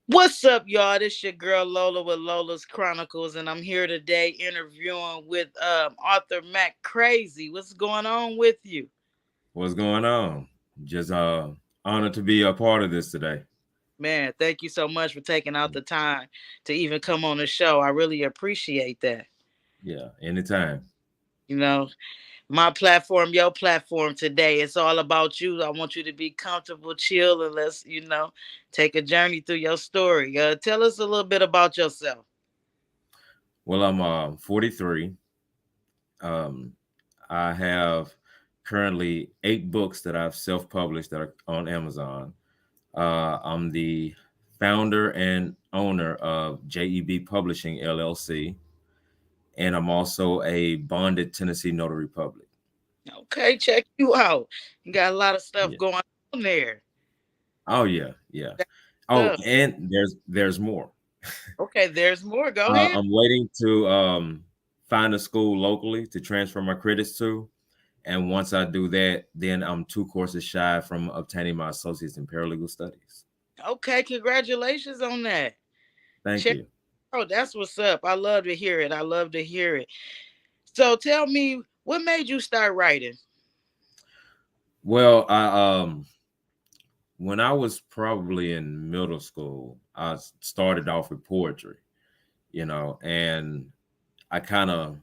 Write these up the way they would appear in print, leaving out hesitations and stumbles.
What's up, y'all? This your girl Lola with Lola's Chronicles, and I'm here today interviewing with Author Mac Krazie. What's going on with you? What's going on? Just honored to be a part of this today. Man, thank you so much for taking out the time to even come on the show. I really appreciate that. Yeah, anytime. You know, my platform, your platform today. It's all about you. I want you to be comfortable, chill, and let's take a journey through your story. Tell us a little bit about yourself. Well, I'm 43. Um, I have currently 8 books that I've self-published that are on Amazon. I'm the founder and owner of JEB Publishing LLC, and I'm also a bonded Tennessee notary public. Okay, check you out. You got a lot of stuff Yeah. going on there. Oh yeah, yeah. That's Oh, stuff. and there's more. Okay, there's more. Go ahead. I'm waiting to find a school locally to transfer my credits to. And once I do that, then I'm 2 courses shy from obtaining my associates in paralegal studies. Okay, congratulations on that. Thank Check. you. Oh, that's what's up. I love to hear it. I love to hear it. So tell me, what made you start writing? Well, I when I was probably in middle school, I started off with poetry, and I kind of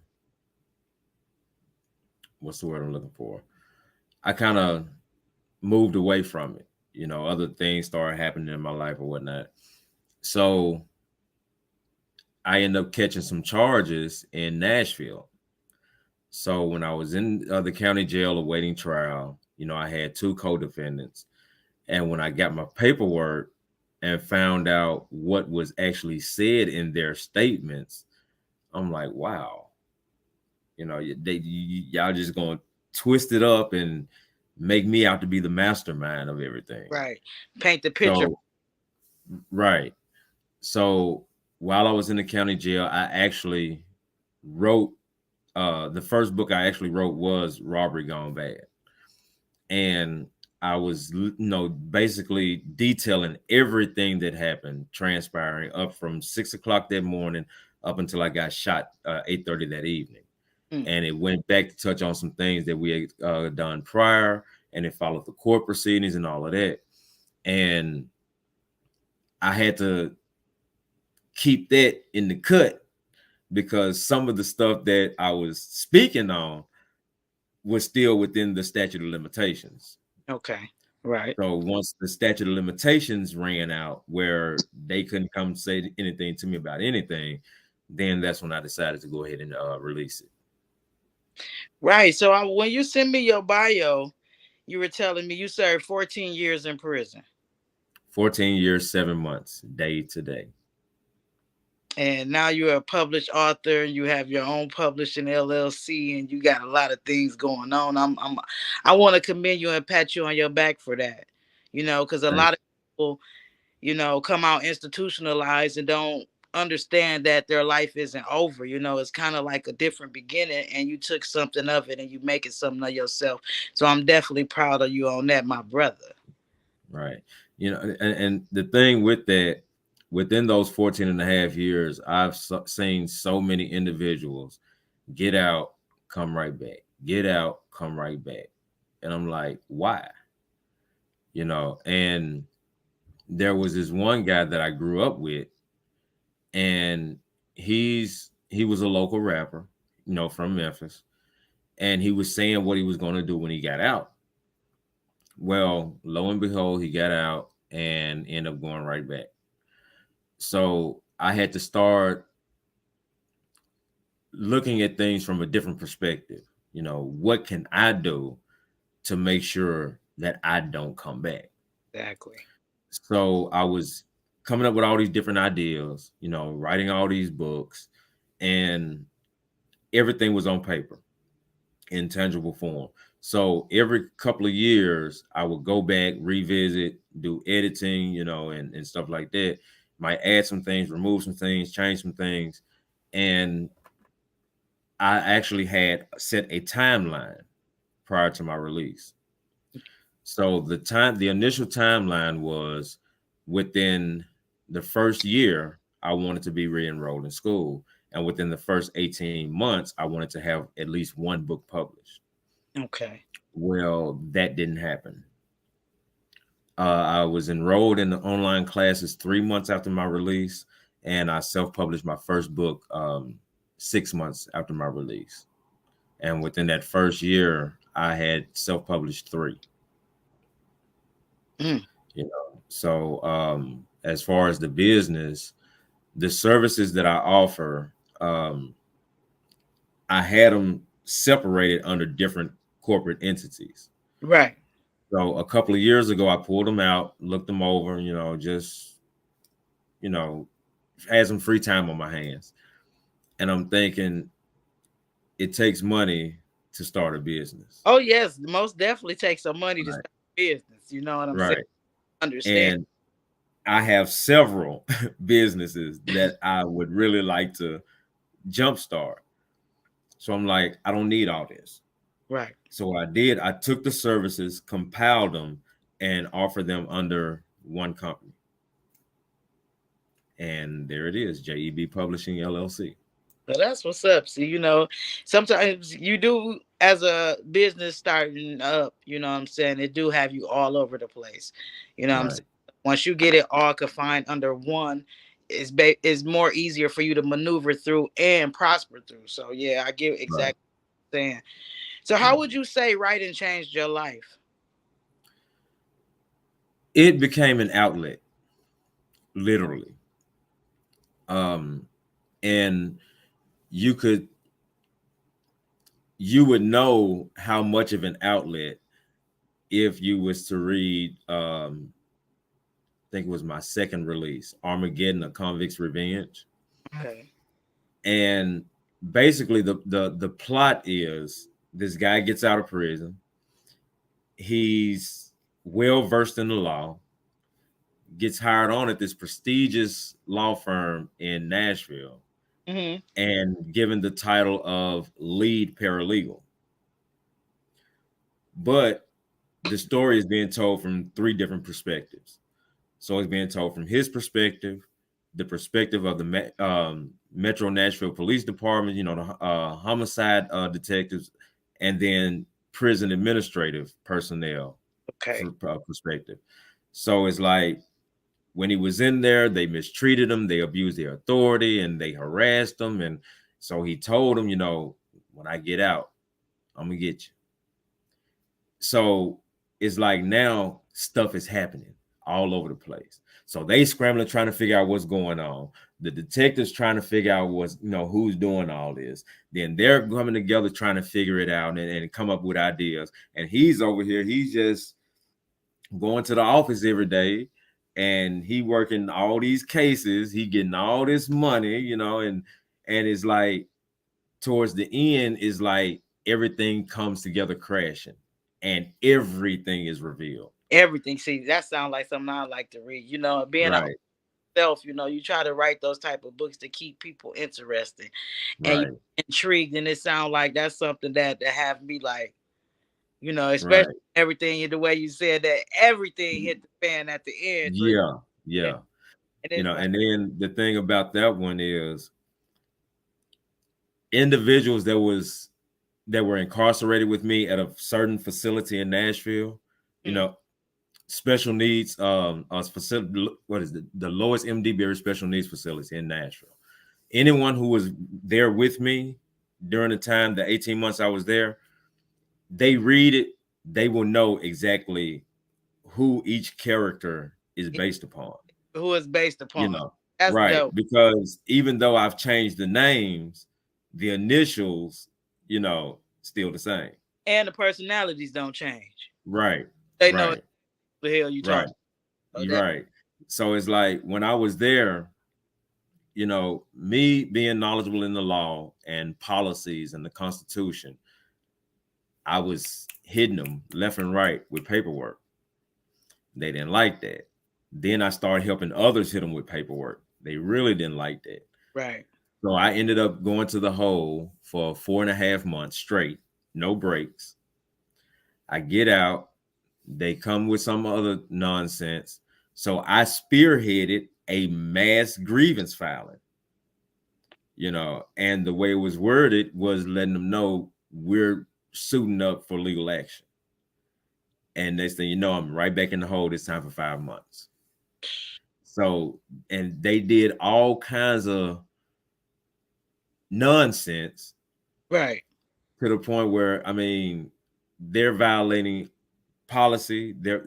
what's the word I'm looking for? I kind of moved away from it. Other things started happening in my life or whatnot. So I ended up catching some charges in Nashville. So when I was in the county jail awaiting trial, I had 2 co-defendants. And when I got my paperwork and found out what was actually said in their statements, I'm like, wow, y'all just going to twist it up and make me out to be the mastermind of everything. Right. Paint the picture. So, right. So while I was in the county jail, I actually wrote the first book I actually wrote was Robbery Gone Bad. And I was, basically detailing everything that happened, transpiring up from 6 o'clock that morning up until I got shot 8:30 that evening. Mm. And it went back to touch on some things that we had done prior, and it followed the court proceedings and all of that. And I had to keep that in the cut because some of the stuff that I was speaking on was still within the statute of limitations. Okay. Right. So once the statute of limitations ran out, where they couldn't come say anything to me about anything, then that's when I decided to go ahead and release it. Right. So when you send me your bio, you were telling me you served 14 years in prison. 14 years, 7 months, day to day. And now you're a published author. You have your own publishing LLC, and you got a lot of things going on. I want to commend you and pat you on your back for that. Because a Thank lot of people, come out institutionalized and don't understand that their life isn't over. It's kind of like a different beginning, and you took something of it and you make it something of yourself. So I'm definitely proud of you on that, my brother. Right. And the thing with that, within those 14 and a half years, I've seen so many individuals get out, come right back, get out, come right back. And I'm like, why? And there was this one guy that I grew up with, and he was a local rapper, from Memphis, and he was saying what he was going to do when he got out. Well, lo and behold, he got out and ended up going right back. So I had to start looking at things from a different perspective. What can I do to make sure that I don't come back? Exactly. So I was coming up with all these different ideas, writing all these books, and everything was on paper in tangible form. So every couple of years, I would go back, revisit, do editing, and stuff like that. Might add some things, remove some things, change some things. And I actually had set a timeline prior to my release. So the initial timeline was within the first year, I wanted to be re-enrolled in school. And within the first 18 months, I wanted to have at least one book published. Okay. Well, that didn't happen. I was enrolled in the online classes 3 months after my release, and I self-published my first book 6 months after my release. And within that first year, I had self-published three. Mm. So as far as the business, the services that I offer, I had them separated under different corporate entities. Right. So a couple of years ago, I pulled them out, looked them over, just you know, had some free time on my hands, and I'm thinking it takes money to start a business. Oh yes, most definitely takes some money to Right. start a business. You know what I'm saying? Right. Understand? And I have several businesses that I would really like to jumpstart. So I'm like, I don't need all this. Right. So what I did, I took the services, compiled them, and offered them under one company. And there it is, JEB Publishing LLC. So that's what's up. See, sometimes you do as a business starting up, you know what I'm saying? It do have you all over the place. You know what I'm Right. saying? Once you get it all confined under one, it's more easier for you to maneuver through and prosper through. So yeah, I get Right. exactly what you're saying. So how would you say writing changed your life? It became an outlet, literally. Um, and you could you would know how much of an outlet if you was to read I think it was my second release, Armageddon, A Convict's Revenge. Okay. And basically the plot is this guy gets out of prison. He's well versed in the law, gets hired on at this prestigious law firm in Nashville, Hmm. and given the title of lead paralegal. But the story is being told from three different perspectives. So it's being told from his perspective, the perspective of the Metro Nashville Police Department, the homicide detectives, and then prison administrative personnel Okay. perspective. So it's like when he was in there, they mistreated him, they abused their authority, and they harassed him. And so he told him, when I get out, I'm gonna get you. So it's like now stuff is happening all over the place. So they scrambling trying to figure out what's going on. The detectives trying to figure out who's doing all this. Then they're coming together trying to figure it out and come up with ideas. And he's over here, he's just going to the office every day and he working all these cases, he getting all this money, and it's like towards the end is like everything comes together crashing and everything is revealed. Everything. See, that sounds like something I like to read. Being a Right, self, you try to write those type of books to keep people interested and you right, intrigued. And it sounds like that's something that have me like, especially right. everything the way you said that everything hit the fan at the end. So Yeah, and yeah. it's like, And then the thing about that one is individuals that were incarcerated with me at a certain facility in Nashville, you mm, know, special needs facility, what is the lowest MDBR special needs facility in Nashville. Anyone who was there with me during the time, the 18 months I was there, they read it, they will know exactly who each character is based upon. who is based You upon. know, That's right? dope. Because even though I've changed the names, the initials, still the same. And the personalities don't change. Right, They know what right, the hell you right. talking about. You're That right. So it's like when I was there, me being knowledgeable in the law and policies and the Constitution, I was hitting them left and right with paperwork. They didn't like that. Then I started helping others hit them with paperwork. They really didn't like that. right. So I ended up going to the hole for 4.5 months straight, no breaks. I get out. They come with some other nonsense. So I spearheaded a mass grievance filing, and the way it was worded was letting them know we're suiting up for legal action. And next thing you know, I'm right back in the hole this time for 5 months. So, and they did all kinds of nonsense Right. to the point where, I mean, they're violating policy. The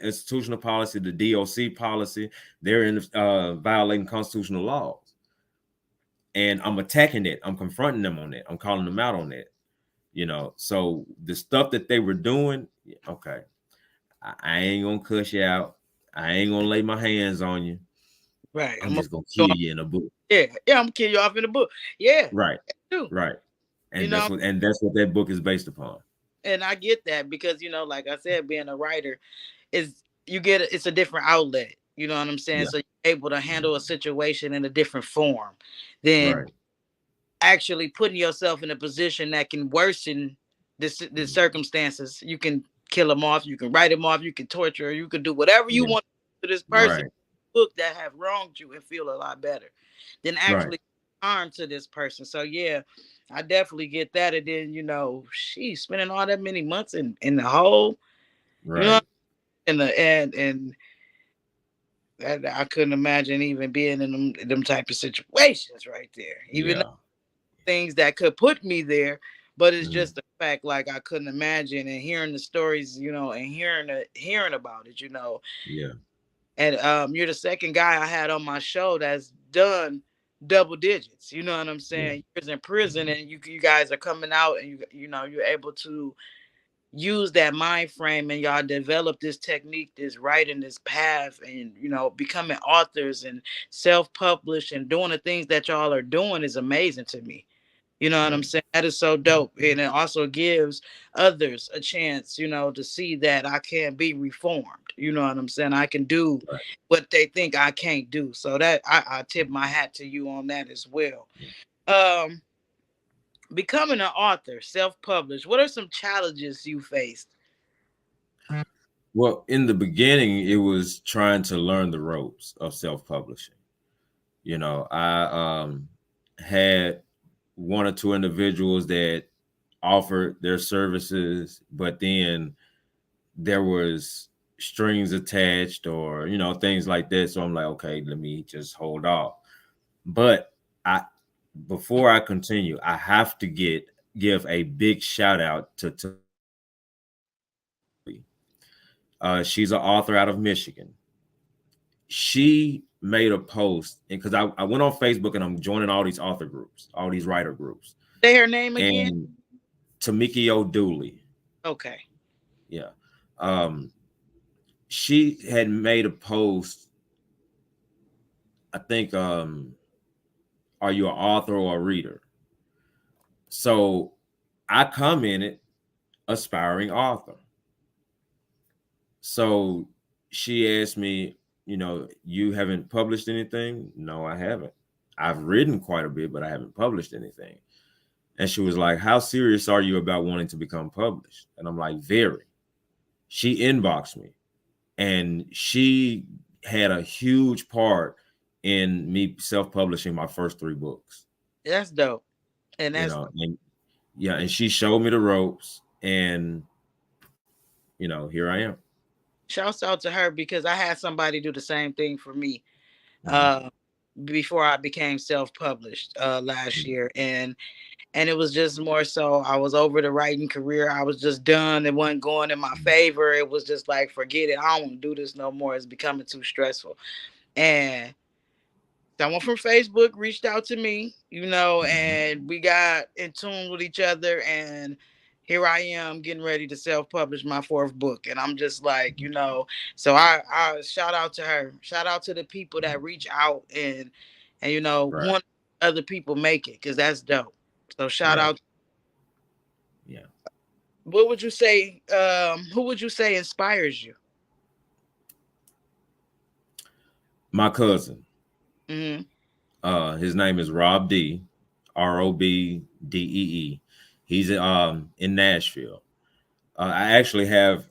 institutional policy, the DOC policy, they're in violating constitutional laws. And I'm attacking it. I'm confronting them on it. I'm calling them out on it. So the stuff that they were doing, okay, I ain't gonna cuss you out. I ain't gonna lay my hands on you. Right. I'm just gonna kill you in a book. Yeah, I'm gonna kill you off in the book. Yeah, Right, too. right. You And know, that's what that book is based upon. and I get that because like I said, being a writer is it's a different outlet. You know what I'm saying? Yeah, So you're able to handle a situation in a different form than right. actually putting yourself in a position that can worsen the circumstances. You can kill them off, you can write them off, you can torture, you can do whatever you Yeah, want to this person right, book that have wronged you and feel a lot better than right, actually harm to this person. So yeah, I definitely get that. And then she's spending all that many months in the hole, you know, right. and that I couldn't imagine even being in them type of situations right there. Even Yeah. things that could put me there, but it's Mhm. just the fact like I couldn't imagine and hearing the stories, and hearing about it, Yeah, and you're the second guy I had on my show that's done double digits. You know what I'm yeah, saying? Years in prison, and you guys are coming out, and you're able to use that mind frame, and y'all develop this technique, this writing, this path, and becoming authors and self-publish and doing the things that y'all are doing is amazing to me. You know what I'm right, saying? That is so dope. And it also gives others a chance, to see that I can be reformed. You know what I'm saying? I can do right. what they think I can't do. So that I tip my hat to you on that as well. Um, Becoming an author, self-published, what are some challenges you faced? Well, in the beginning, it was trying to learn the ropes of self-publishing. I had one or two individuals that offered their services, but then there was strings attached or things like that. So I'm like, okay, let me just hold off. But I before I continue, I have to give a big shout out to she's an author out of Michigan. She made a post, and because I went on Facebook and I'm joining all these author groups, all these writer groups, Say her name again. and Tamiki O'Dooley, Okay. yeah, um, she had made a post. I think, are you an author or a reader? So I commented, aspiring author. So she asked me, you haven't published anything? No, I haven't. I've written quite a bit, but I haven't published anything. And she was like, how serious are you about wanting to become published? And I'm like, very. She inboxed me, and she had a huge part in me self-publishing my first 3 books. That's dope. And And yeah, and she showed me the ropes, and here I am. shouts out to her because I had somebody do the same thing for me. Mhm. Uh, before I became self-published last Mhm. year, and it was just more so I was over the writing career. I was just done. It wasn't going in my favor. It was just like, forget it. I don't want to do this no more. It's becoming too stressful. And someone from Facebook reached out to me, Mhm. and we got in tune with each other. And here I am getting ready to self-publish my fourth book. And I'm just like, so I shout out to her. Shout out to the people that reach out and Right, want other people make it, because that's dope. So shout right, out. yeah. What would you say? Who would you say inspires you? My cousin, Hmm. his name is Rob D, Robdee. He's in Nashville. I actually have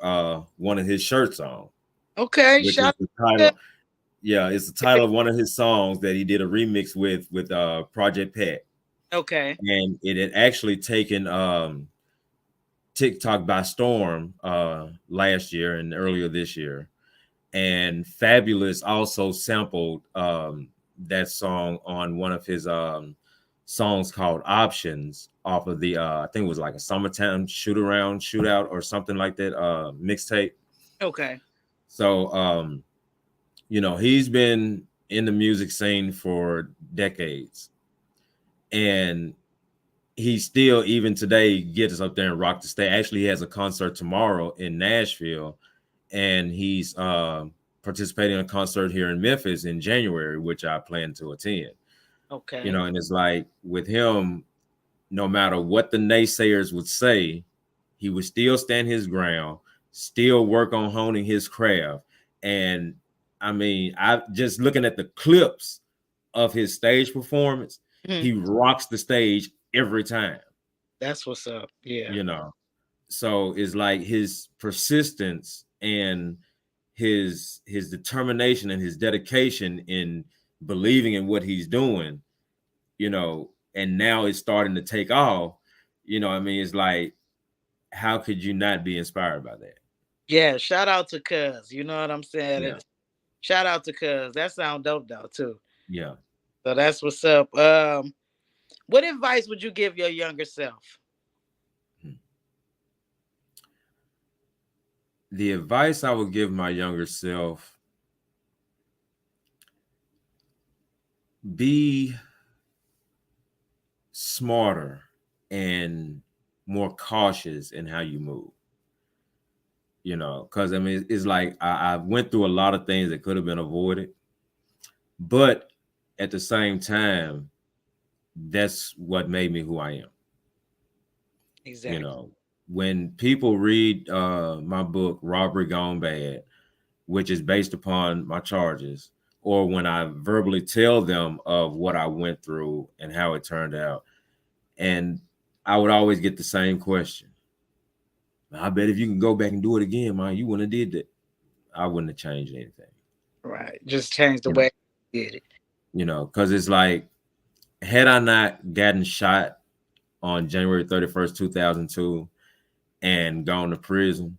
one of his shirts on, Okay, which is shout the out. title. Yeah, it's the title of one of his songs that he did a remix with Project Pat, Okay. and it had actually taken TikTok by storm last year and earlier this year. And Fabulous also sampled that song on one of his songs called Options off of the I think it was like a Summertime Shootout or something like that mixtape. Okay. So he's been in the music scene for decades, and he still even today gets up there and rock the stage. Actually, he has a concert tomorrow in Nashville, and he's participating in a concert here in Memphis in January, which I plan to attend. Okay. And it's like with him, no matter what the naysayers would say, he would still stand his ground, still work on honing his craft. And I mean, I just looking at the clips of his stage performance, Mhm. he rocks the stage every time, That's what's up. Yeah. you know. So it's like his persistence and his determination and his dedication in believing in what he's doing, and now it's starting to take off. I mean, it's like, how could you not be inspired by that? Yeah. Shout out to Cuz. You know what I'm saying? Yeah, Shout out to Cuz. That sound dope though too. yeah. So that's what's up. What advice would you give your younger self? The advice I would give my younger self: be smarter and more cautious in how you move. Because I mean, it's like I went through a lot of things that could have been avoided, but at the same time, that's what made me who I am. You Exactly. know, when people read my book Robbery Gone Bad, which is based upon my charges, or when I verbally tell them of what I went through and how it turned out, and I would always get the same question: I bet if you can go back and do it again, man, you wouldn't have did that. I wouldn't have changed anything. Right. Just change the You know, way you did it. because it's like, had I not gotten shot on January 31st, 2002, and gone to prison,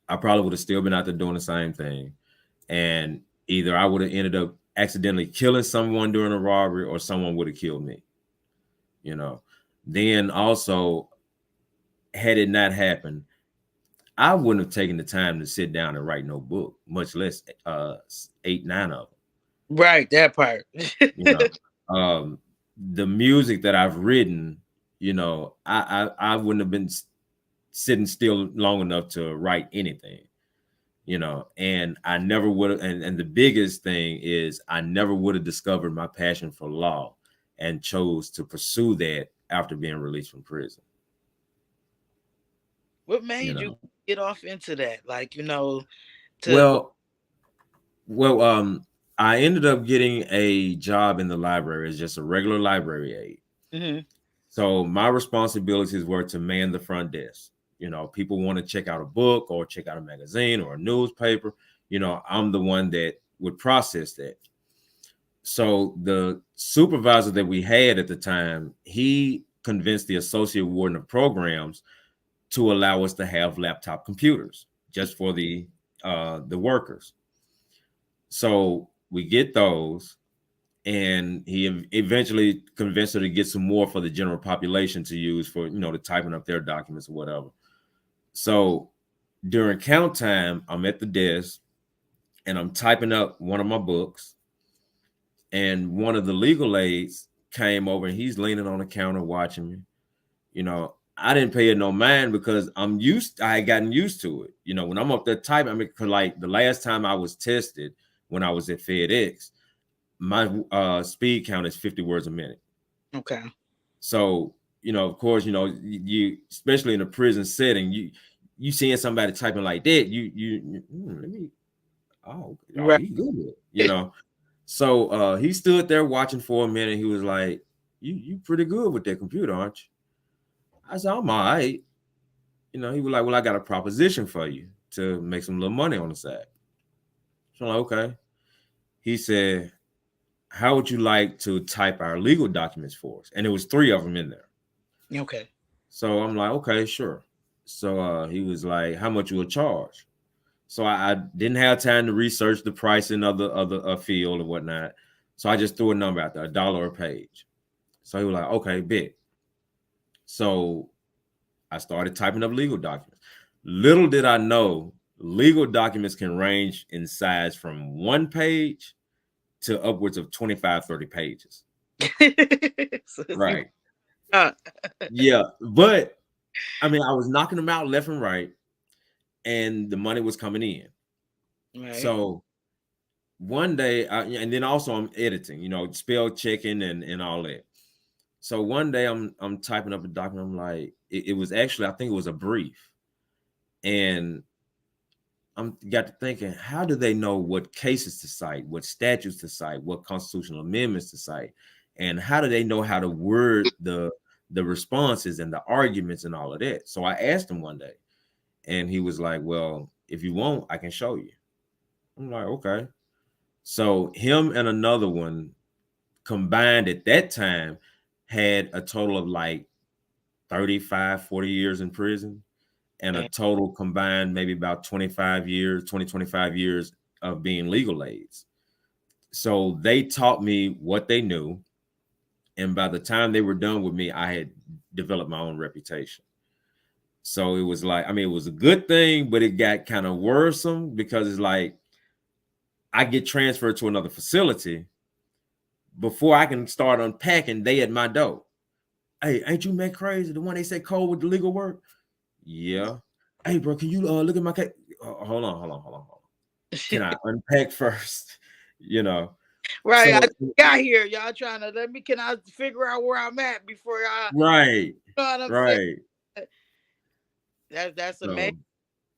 I probably would have still been out there doing the same thing. And either I would have ended up accidentally killing someone during a robbery, or someone would have killed me. You know. Then also, had it not happened, I wouldn't have taken the time to sit down and write no book, much less 8, 9 of them. Right. That part. You know, the music that I've written, I wouldn't have been sitting still long enough to write anything. And I never would have. And the biggest thing is, I never would have discovered my passion for law and chose to pursue that after being released from prison. What You made you know, get off into that? Like, to well, well, I ended up getting a job in the library as just a regular library aide. Mhm. So my responsibilities were to man the front desk. People want to check out a book or check out a magazine or a newspaper. I'm the one that would process that. So the supervisor that we had at the time, he convinced the associate warden of programs to allow us to have laptop computers just for the workers. So we get those, and he eventually convinced her to get some more for the general population to use for the typing up their documents or whatever. So during count time, I'm at the desk and I'm typing up one of my books, and one of the legal aides came over and he's leaning on the counter watching me. I didn't pay it no mind because I had gotten used to it. When I'm up there typing, I mean, 'cause like the last time I was tested when I was at FedEx, my speed count is 50 words a minute. Okay. So, of course, you especially in a prison setting, you seeing somebody typing like that, let me, oh, Right. he good with it. So he stood there watching for a minute. He was like, you pretty good with that computer, aren't you? I said, I'm all right. He was like, well, I got a proposition for you to make some little money on the side. So I'm like, okay. He said, how would you like to type our legal documents for us? And there was 3 of them in there. Okay. So I'm like, okay, sure. So he was like, how much you will charge? So I didn't have time to research the pricing of the field and whatnot. So I just threw a number out there, $1 a page. So he was like, okay, bet. So I started typing up legal documents. Little did I know, legal documents can range in size from 1 page to upwards of 25, 30 pages. So you, Right. uh, Yeah. But I mean, I was knocking them out left and right, and the money was coming in. right. So one day, and then also I'm editing, spell checking and all that. So one day I'm typing up a document. I'm like, it was actually, I think it was a brief, and I'm got to thinking, how do they know what cases to cite, what statutes to cite, what constitutional amendments to cite, and how do they know how to word the responses and the arguments and all of that? So I asked him one day, and he was like, "Well, if you want, I can show you." I'm like, "Okay." So him and another one combined at that time had a total of like 35, 40 years in prison, and a Okay. total combined maybe about 25 years, 25 years of being legal aids. So they taught me what they knew. And by the time they were done with me, I had developed my own reputation. So it was like, I mean, it was a good thing, but it got kind of worrisome because it's like I get transferred to another facility. Before I can start unpacking, they at my door. Hey, ain't you Mac Krazie, the one they say cold with the legal work? Yeah. Hey, bro, can you look at my case? Hold on. Can I unpack first? You know. Right. I So got here. Y'all trying to let me, can I figure out where I'm at before I, right, you know what I'm saying? right. That's amazing,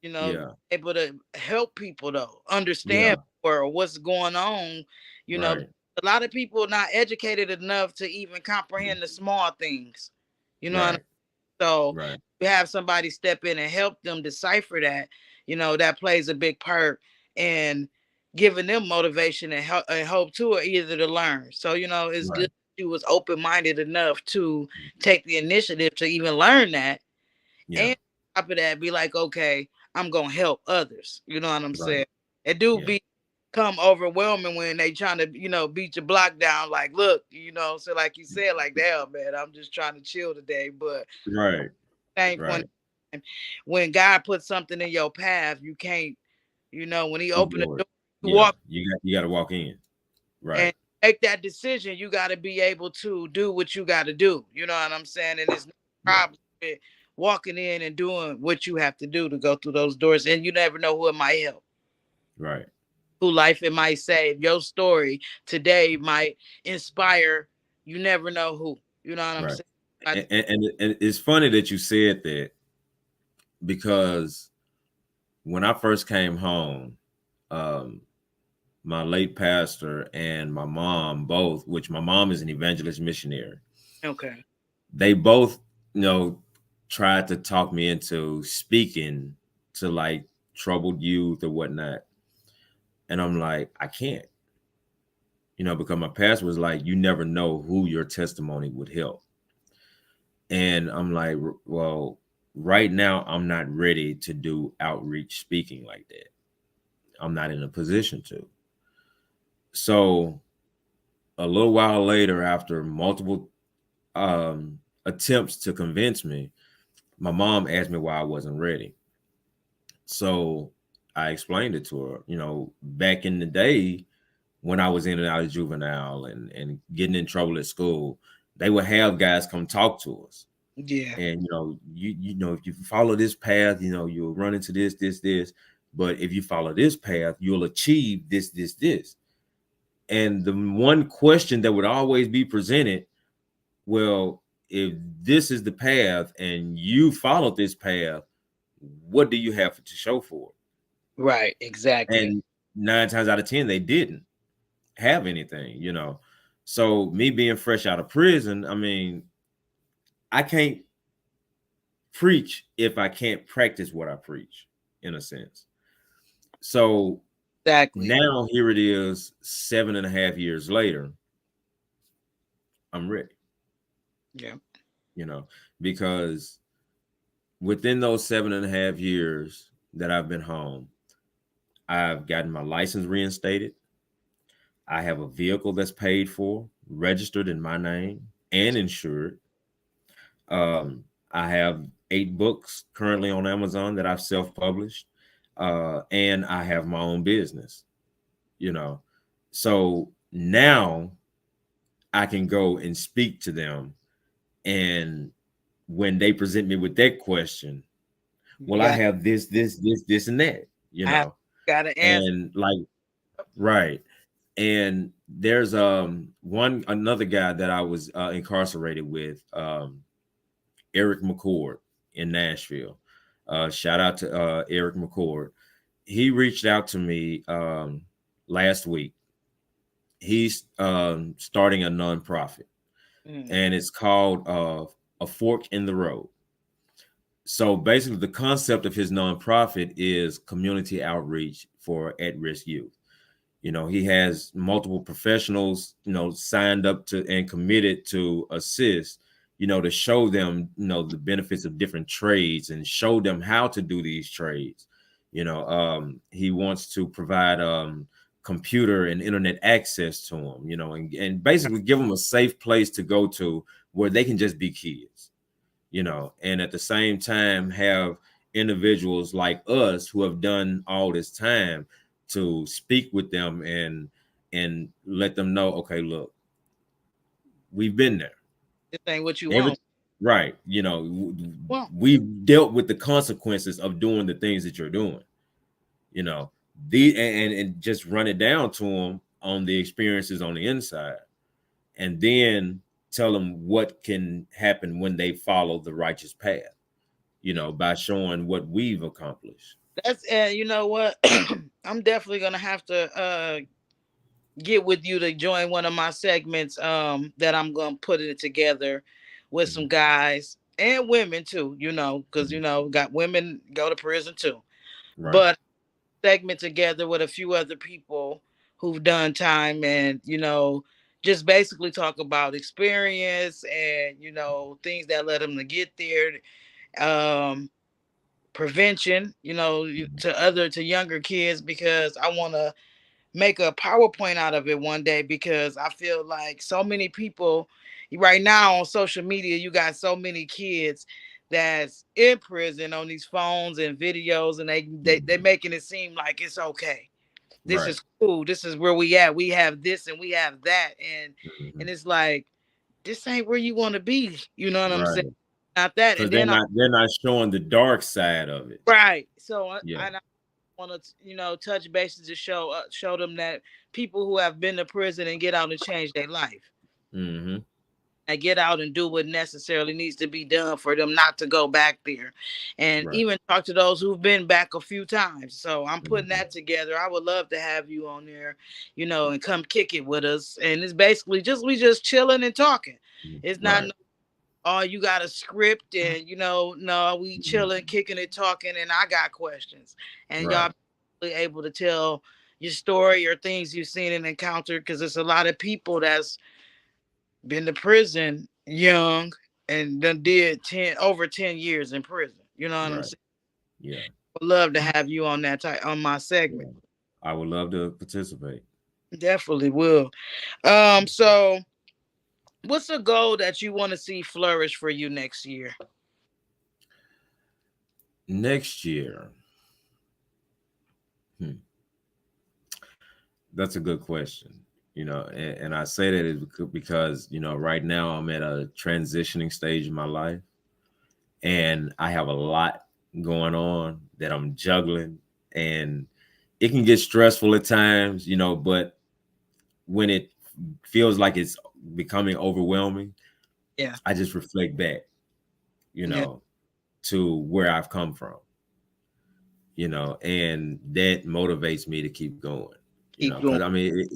So be yeah, able to help people though, understand yeah, or what's going on, you know. right, A lot of people not educated enough to even comprehend the small things. You know what I mean? right, So right, to have somebody step in and help them decipher that, that plays a big part in giving them motivation and hope to or either to learn. So, it's good right. that you was open minded enough to take the initiative to even learn that. Yeah, And on top of that, be like, okay, I'm gonna help others. You know what I'm right. saying? It do Yeah, become overwhelming when they trying to, beat your block down. Like, look, so like you said, like, damn, man, I'm just trying to chill today. But right, I think right. when God puts something in your path, you can't, when He opened the Ignore it. door, you Yeah, walk you got to walk in. Right, and make that decision. You got to be able to do what you got to do. You know what I'm saying? And it's no yeah, problem with walking in and doing what you have to do to go through those doors. And you never know who it might help, right, who life it might save. Your story today might inspire. You never know who. You know what I'm right. saying? I, And it's funny that you said that because when I first came home, um, my late pastor and my mom both, which my mom is an evangelist missionary, okay. they both, you know, tried to talk me into speaking to like troubled youth or whatnot. And I'm like, I can't, because my pastor was like, you never know who your testimony would help. And I'm like, well, right now, I'm not ready to do outreach speaking like that. I'm not in a position to. So a little while later, after multiple attempts to convince me, my mom asked me why I wasn't ready. So I explained it to her. Back in the day when I was in and out of juvenile and getting in trouble at school, they would have guys come talk to us. Yeah. And if you follow this path, you'll run into this. But if you follow this path, you'll achieve this. And the one question that would always be presented, well, if this is the path and you followed this path, what do you have to show for Right. it? Exactly. And 9 times out of 10, they didn't have anything. So me being fresh out of prison, I mean, I can't preach if I can't practice what I preach, in a sense. So Exactly. Now here it is, 7.5 years later, I'm ready, Yeah. you know, because within those 7.5 years that I've been home, I've gotten my license reinstated. I have a vehicle that's paid for, registered in my name and insured. I have 8 books currently on Amazon that I've self-published, and I have my own business. You know, so now I can go and speak to them, and when they present me with that question, You well, I got. have this, and that. I have got to answer. And like, right. And there's another guy that I was incarcerated with, Eric McCord in Nashville. Shout out to Eric McCord. He reached out to me last week. He's starting a nonprofit, Mm, and it's called A Fork in the Road. So basically, the concept of his nonprofit is community outreach for at-risk youth. He has multiple professionals, signed up to and committed to assist, to show them, the benefits of different trades and show them how to do these trades. He wants to provide computer and internet access to them, and basically give them a safe place to go to where they can just be kids, and at the same time have individuals like us who have done all this time to speak with them and let them know, okay, look, we've been there. this ain't what you Every want. right, Well, we've dealt with the consequences of doing the things that you're doing. You know, and just run it down to them on the experiences on the inside, and then tell them what can happen when they follow the righteous path. By showing what we've accomplished. that's you know what? I'm definitely gonna have to get with you to join one of my segments. That I'm gonna put it together with some Mhm, guys and women too. Because mhm. got women go to prison too. Right. But segment together with a few other people who've done time and just basically talk about experience and things that led them to get there, um prevention, Mhm. to younger kids, because I want to make a PowerPoint out of it one day, because I feel like so many people right now on social media, you got so many kids that's in prison on these phones and videos, and they Mhm. making it seem like it's okay. This Right. is cool. This is where we at. We have this and we have that, and Mhm. it's like, this ain't where you want to be. You know what I'm saying? Right. Not that, Because and they're then not showing the dark side of it. right. So Yeah. I want to touch bases to show them that people who have been to prison and get out and change their life Hmm. and get out and do what necessarily needs to be done for them not to go back there, and Right. even talk to those who've been back a few times. So I'm putting Hmm. that together. I would love to have you on there, and come kick it with us, and it's basically just we just chilling and talking. It's not Right. no, oh, you got a script, and no, we Mhm. chilling, kicking it, talking, and I got questions, and y'all Right. be able to tell your story or things you've seen and encountered, because there's a lot of people that's been to prison young and done did 10 over 10 years in prison. You know what I'm Right. saying? Yeah. Would love to have you on that type on my segment. Yeah. I would love to participate. Definitely will. So what's a goal that you want to see flourish for you next year? Next year, hmm, that's a good question. And I say that is because right now I'm at a transitioning stage in my life, and I have a lot going on that I'm juggling, and it can get stressful at times, but when it feels like it's becoming overwhelming, Yeah. I just reflect back, you Yeah. know, to where I've come from, and that motivates me to keep going, Keep because going.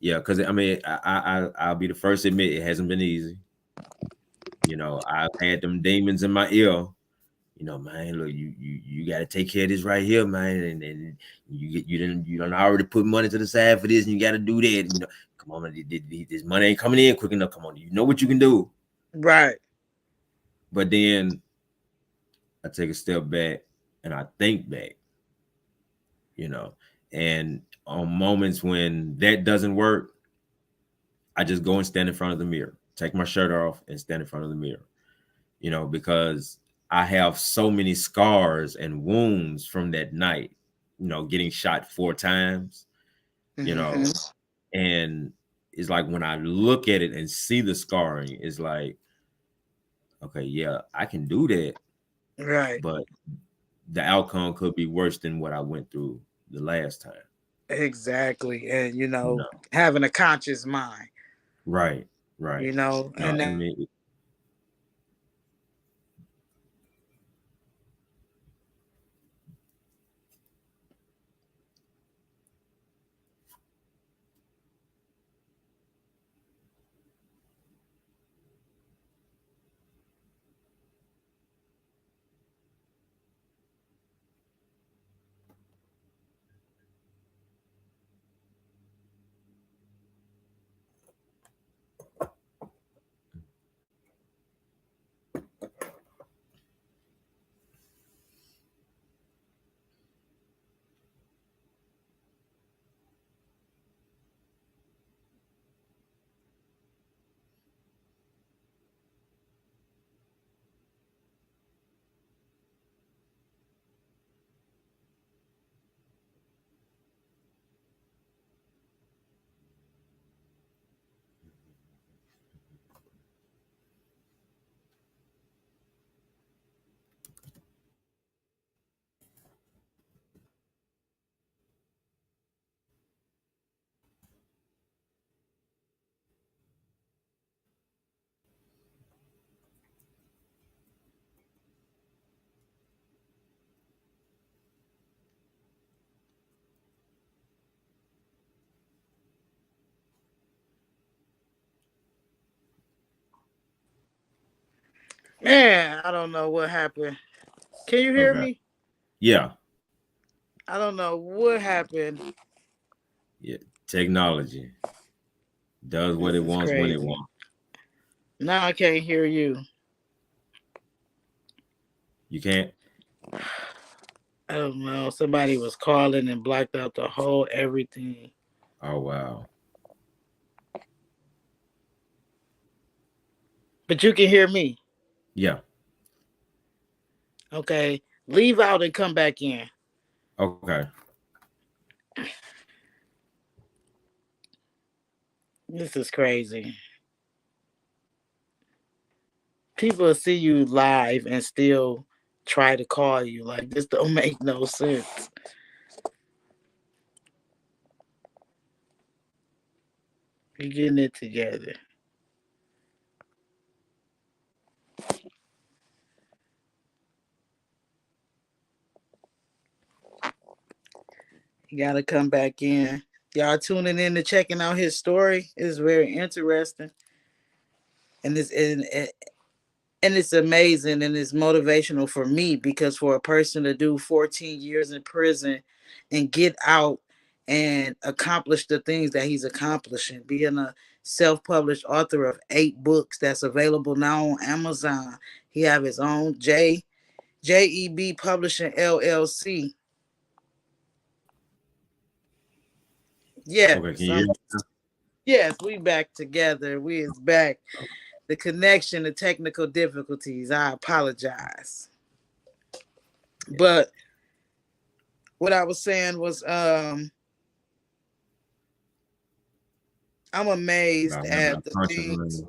yeah, because I'll be the first to admit it hasn't been easy. I've had them demons in my ear, Man, look, you got to take care of this right here, man, and you don't already put money to the side for this, and you got to do that. Come on, man, this money ain't coming in quick enough. Come on, you know what you can do. Right. But then I take a step back and I think back, you know, and on moments when that doesn't work, I just go and stand in front of the mirror, take my shirt off and stand in front of the mirror, because I have so many scars and wounds from that night, getting shot 4 times, Mm-hmm. and it's like when I look at it and see the scarring, it's like, okay, yeah, I can do that, Right. but the outcome could be worse than what I went through the last time. Exactly. And You know, having a conscious mind, right, right. No, and I mean, man, I don't know what happened. Can you hear okay, me? yeah, I don't know what happened. yeah. Technology does what This it is wants when it crazy. wants. Now I can't hear you. You can't. I don't know. Somebody was calling and blocked out the whole everything. Oh wow. But you can hear me. Yeah. Okay. Leave out and come back in. Okay. This is crazy. People see you live and still try to call you. Like this don't make no sense. You're getting it together. You gotta come back in. Y'all tuning in to checking out his story. It's very interesting. And it's amazing and it's motivational for me because for a person to do 14 years in prison and get out and accomplish the things that he's accomplishing, being a self-published author of 8 books that's available now on Amazon. He have his own JEB Publishing LLC. Yes, Okay. Can you hear me? yes, we back together. We is back. The connection, the technical difficulties. I apologize. Yeah. But what I was saying was I'm amazed About having a at the conscious things, mind.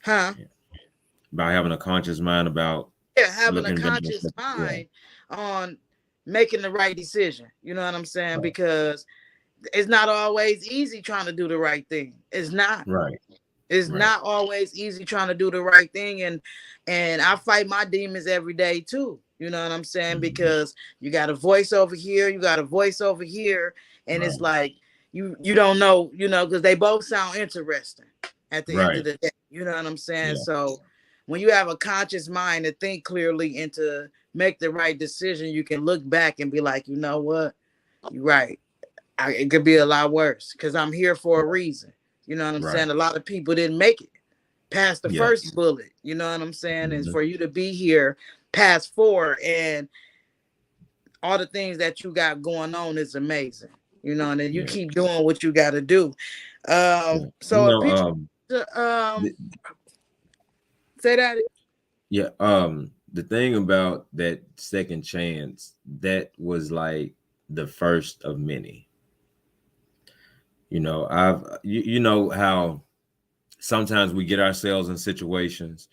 huh? Yeah. About having a conscious mind about Yeah, having a looking back. conscious Yeah. mind on making the right decision. You know what I'm saying? Right. Because it's not always easy trying to do the right thing. It's not. Right. It's Right. not always easy trying to do the right thing, and I fight my demons every day too. You know what I'm saying? Mhm. Because you got a voice over here, you got a voice over here, and it's Right. like you don't know, because they both sound interesting at the end of Right. the day. You know what I'm saying? Yeah. So when you have a conscious mind to think clearly and to make the right decision, you can look back and be like, you know what, you're right. It could be a lot worse because I'm here for a reason. You know what I'm Right. saying? A lot of people didn't make it past the Yeah. first bullet. You know what I'm saying? And Hmm. for you to be here past four and all the things that you got going on is amazing. You know, and then you Yeah. keep doing what you got to do. Yeah. So if people The, say that, yeah. The thing about that second chance, that was like the first of many. You know how sometimes we get ourselves in situations,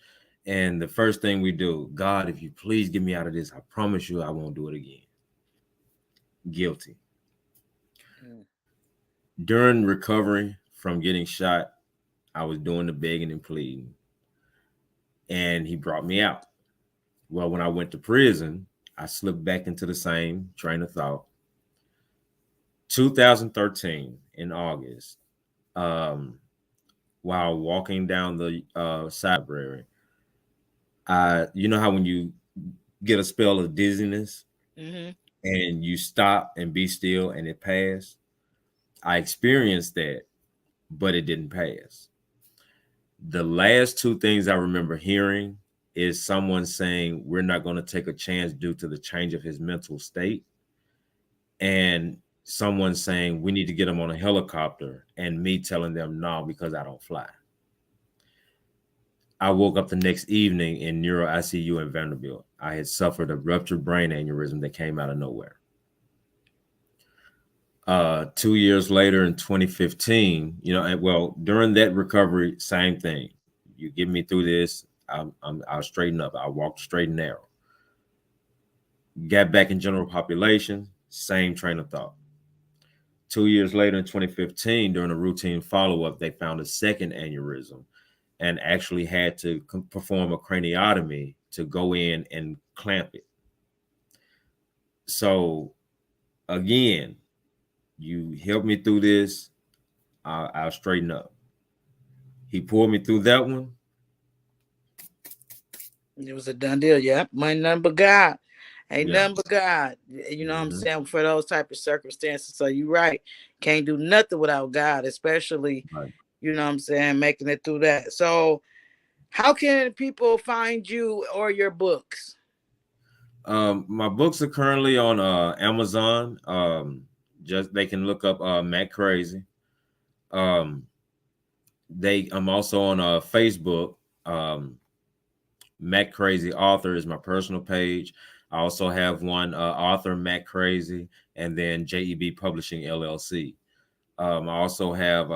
and the first thing we do, God, if you please get me out of this, I promise you I won't do it again. Guilty. mm, During recovery from getting shot, I was doing the begging and pleading, and he brought me out. Well, when I went to prison, I slipped back into the same train of thought. 2013 in August, um, while walking down the side library, you know how when you get a spell of dizziness mm-hmm. and you stop and be still and it passed. I experienced that, but it didn't pass. The last two things I remember hearing is someone saying, we're not going to take a chance due to the change of his mental state. And someone saying, we need to get him on a helicopter. And me telling them, no, because I don't fly. I woke up the next evening in neuro ICU in Vanderbilt. I had suffered a ruptured brain aneurysm that came out of nowhere. 2 years later in 2015, well, during that recovery, same thing. You get me through this, I'll straighten up. I'll walk straight and narrow. Got back in general population, same train of thought. 2 years later in 2015, during a routine follow up, they found a second aneurysm and actually had to perform a craniotomy to go in and clamp it. So, again, you helped me through this, I'll straighten up. He pulled me through that one. It was a done deal. Yep, money nothing but God. Ain't Yeah. nothing but God. You know what I'm Hmm. saying? For those type of circumstances. So you right. Can't do nothing without God, especially, Right. you know what I'm saying, making it through that. So how can people find you or your books? My books are currently on Amazon. Just they can look up Mac Krazie. Um, I'm also on Facebook. Um, Mac Krazie Author is my personal page. I also have one, Author Mac Krazie, and then JEB Publishing LLC. I also have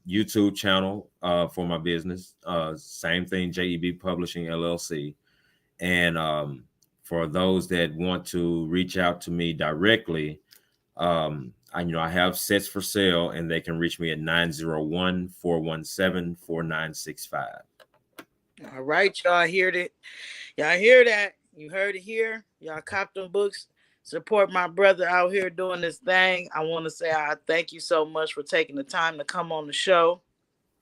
YouTube channel for my business. Same thing, JEB Publishing LLC. And for those that want to reach out to me directly, I have sets for sale, and they can reach me at 901-417-4965. All right, y'all heard it. Y'all hear that? You heard it here. Y'all cop them books. Support my brother out here doing this thing. I want to say I thank you so much for taking the time to come on the show.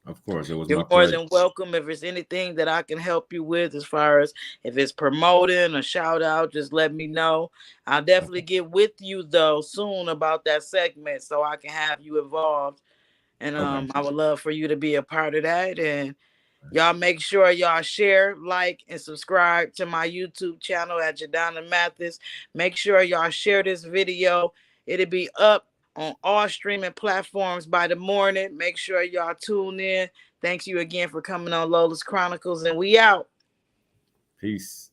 Of course, it was You're my more pleasure. than welcome. If there's anything that I can help you with, as far as if it's promoting a shout out, just let me know. I'll definitely Okay. get with you though soon about that segment so I can have you involved. And Okay. I would love for you to be a part of that. And y'all make sure y'all share, like, and subscribe to my YouTube channel at Jadonna Mathis. Make sure y'all share this video. It'll be up on all streaming platforms by the morning. Make sure y'all tune in. Thanks you again for coming on Lola's Chronicles, and we out. Peace.